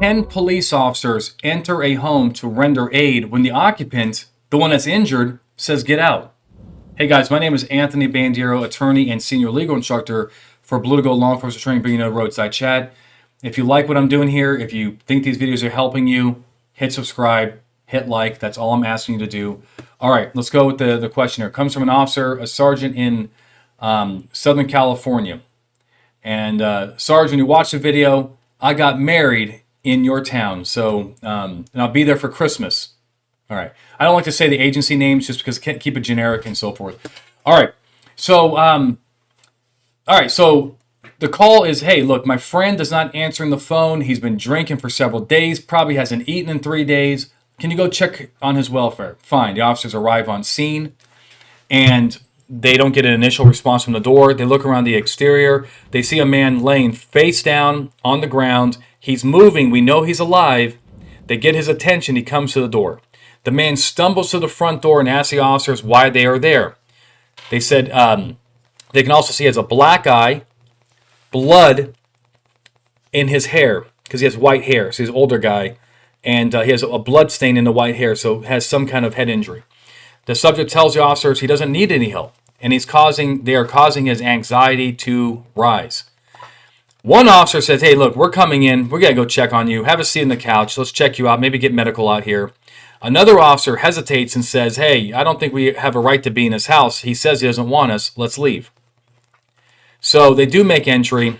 10 police officers enter a home to render aid when the occupant, the one that's injured, says get out. Hey guys, my name is Anthony Bandiero, attorney and senior legal instructor for Blue to Gold Law Enforcement Training, bringing you Roadside Chat. If you like what I'm doing here, if you think these videos are helping you, hit subscribe, hit like. That's all I'm asking you to do. All right, let's go with the question here. It comes from an officer, a sergeant in Southern California. And Sergeant, you watched the video. I got married in your town, so and I'll be there for Christmas. All right. I don't like to say the agency names just because I can't keep it generic and so forth. All right. So, So the call is, hey, look, my friend is not answering the phone. He's been drinking for several days. Probably hasn't eaten in 3 days. Can you go check on his welfare? Fine. The officers arrive on scene, and they don't get an initial response from the door. They look around the exterior. They see a man laying face down on the ground. He's moving. We know he's alive. They get his attention. He comes to the door. The man stumbles to the front door and asks the officers why they are there. They said they can also see he has a black eye, blood in his hair, because he has white hair. So he's an older guy, and he has a blood stain in the white hair, so has some kind of head injury. The subject tells the officers he doesn't need any help, and they are causing his anxiety to rise. One officer says, hey, look, we're coming in. We're going to go check on you. Have a seat on the couch. Let's check you out. Maybe get medical out here. Another officer hesitates and says, hey, I don't think we have a right to be in his house. He says he doesn't want us. Let's leave. So they do make entry,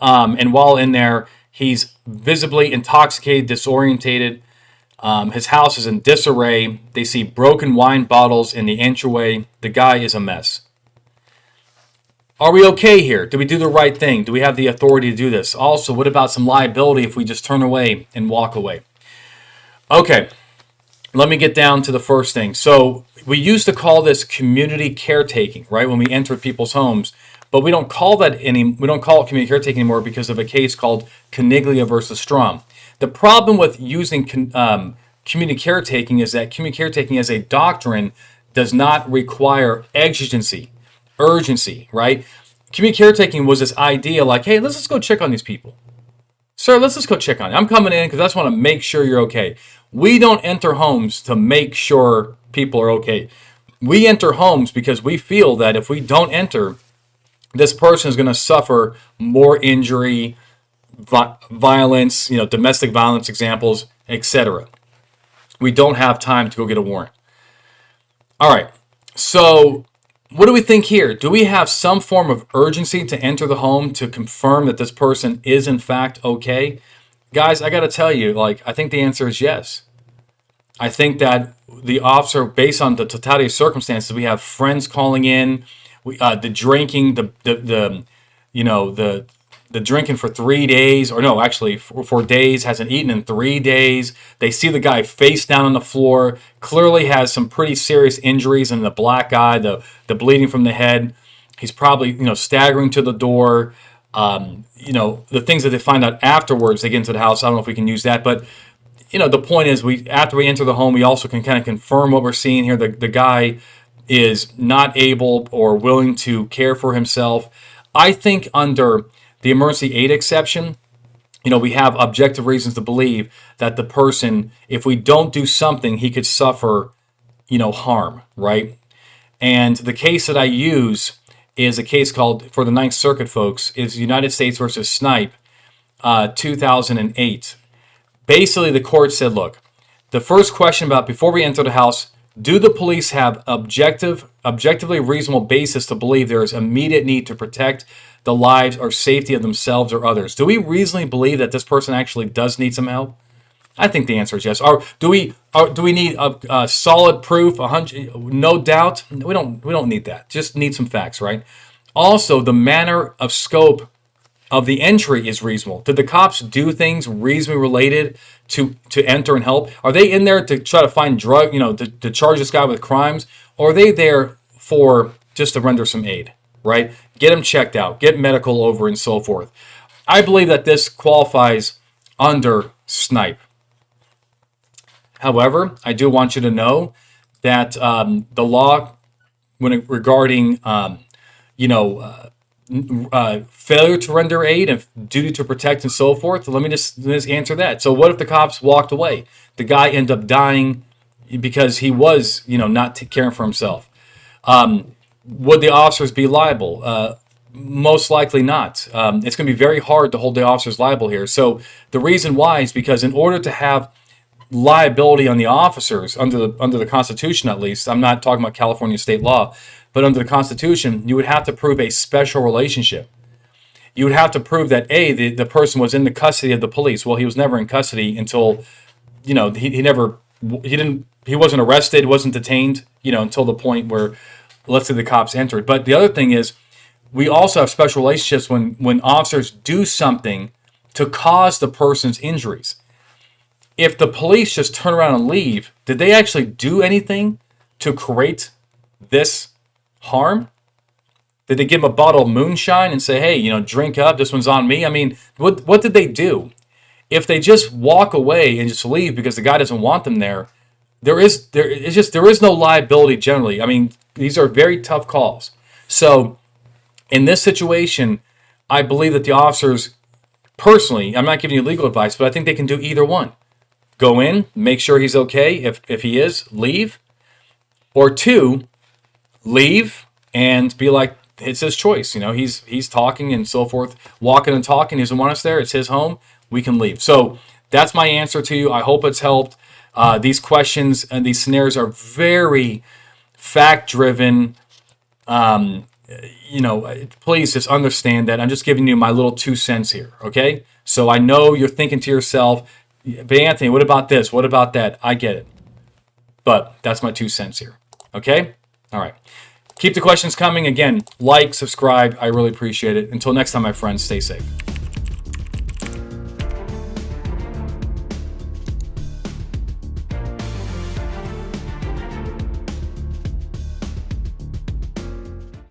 and while in there, he's visibly intoxicated, disorientated. His house is in disarray. They see broken wine bottles in the entryway. The guy is a mess. Are we okay here? Do we do the right thing? Do we have the authority to do this? Also, what about some liability if we just turn away and walk away? Okay, let me get down to the first thing. So we used to call this community caretaking, right? When we enter people's homes, but we don't call it community caretaking anymore because of a case called Caniglia versus Strom. The problem with using community caretaking is that community caretaking as a doctrine does not require exigency, urgency, right? Community caretaking was this idea like, hey, let's just go check on these people. Sir, let's just go check on you. I'm coming in because I just want to make sure you're okay. We don't enter homes to make sure people are okay. We enter homes because we feel that if we don't enter, this person is going to suffer more injury, violence, domestic violence examples, etc. We don't have time to go get a warrant. All right. So what do we think here? Do we have some form of urgency to enter the home to confirm that this person is in fact okay? Guys, I got to tell you, I think the answer is yes. I think that the officer, based on the totality of circumstances, we have friends calling in, the drinking, the drinking for 3 days, or no, actually for days, hasn't eaten in 3 days. They see the guy face down on the floor, clearly has some pretty serious injuries in the black eye, the bleeding from the head. He's probably, staggering to the door. The things that they find out afterwards, they get into the house. I don't know if we can use that, but the point is, after we enter the home, we also can kind of confirm what we're seeing here. The guy is not able or willing to care for himself. I think under the emergency aid exception, we have objective reasons to believe that the person, if we don't do something, he could suffer, harm, right? And the case that I use is a case called, for the Ninth Circuit folks, is United States versus Snipe, 2008. Basically, the court said, look, the first question about before we enter the house, do the police have objectively reasonable basis to believe there is immediate need to protect the lives or safety of themselves or others? Do we reasonably believe that this person actually does need some help? I think the answer is yes. Do we need a solid proof? 100, no doubt. We don't need that. Just need some facts, right? Also, the manner of scope of the entry is reasonable. Did the cops do things reasonably related to enter and help? Are they in there to try to find to charge this guy with crimes? Or are they there for just to render some aid, right? Get him checked out, get medical over, and so forth. I believe that this qualifies under Snipe. However, I do want you to know that the law regarding the failure to render aid and duty to protect and so forth. Let me just answer that. So what if the cops walked away? The guy ended up dying because he was, not caring for himself. Would the officers be liable? Most likely not. It's going to be very hard to hold the officers liable here. So the reason why is because in order to have liability on the officers under the Constitution, at least, I'm not talking about California state law, but under the Constitution, you would have to prove a special relationship. You would have to prove that the person was in the custody of the police. Well, he was never in custody until, he wasn't arrested, wasn't detained, until the point where, let's say, the cops entered. But the other thing is, we also have special relationships when officers do something to cause the person's injuries. If the police just turn around and leave, did they actually do anything to create this harm? Did they give him a bottle of moonshine and say, hey, drink up, this one's on me? I mean, what did they do? If they just walk away and just leave because the guy doesn't want them there is no liability generally. I mean, these are very tough calls. So in this situation, I believe that the officers, personally, I'm not giving you legal advice, but I think they can do either one. Go in, make sure he's okay. If he is, leave. Or two, leave and be like, it's his choice. He's talking and so forth, walking and talking. He doesn't want us there. It's his home. We can leave. So that's my answer to you. I hope it's helped. These questions and these scenarios are very fact-driven. Please just understand that I'm just giving you my little 2 cents here, okay? So I know you're thinking to yourself, but Anthony, what about this? What about that? I get it. But that's my 2 cents here, okay? All right. Keep the questions coming. Again, like, subscribe. I really appreciate it. Until next time, my friends, stay safe.